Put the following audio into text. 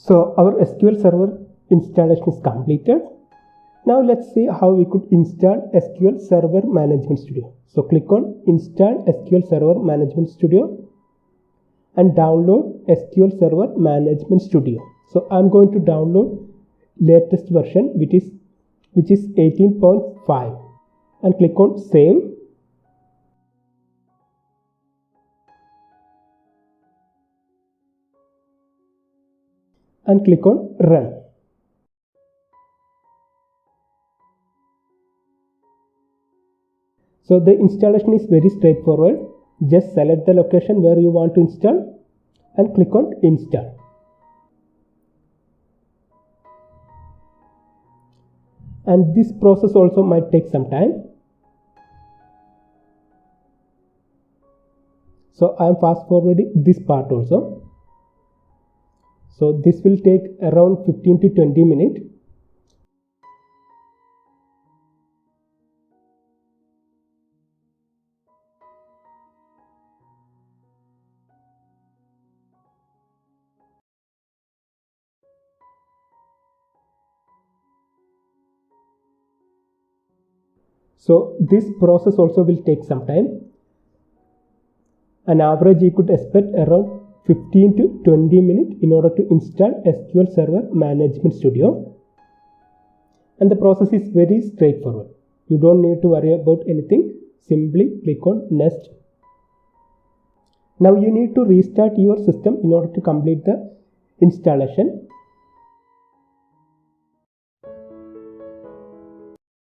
So our SQL Server installation is completed. Now let's see how we could install SQL Server Management Studio. So click on Install SQL Server Management Studio and download SQL Server Management Studio. So I'm going to download latest version which is 18.5 and click on Save. And click on Run. So the installation is very straightforward. Just select the location where you want to install and click on Install. And this process also might take some time. So I am fast forwarding this part also. So this will take around 15 to 20 minutes. So this process also will take some time. An average you could expect around 15 to 20 minutes in order to install SQL Server Management Studio. And the process is very straightforward. You don't need to worry about anything. Simply click on Next. Now you need to restart your system in order to complete the installation.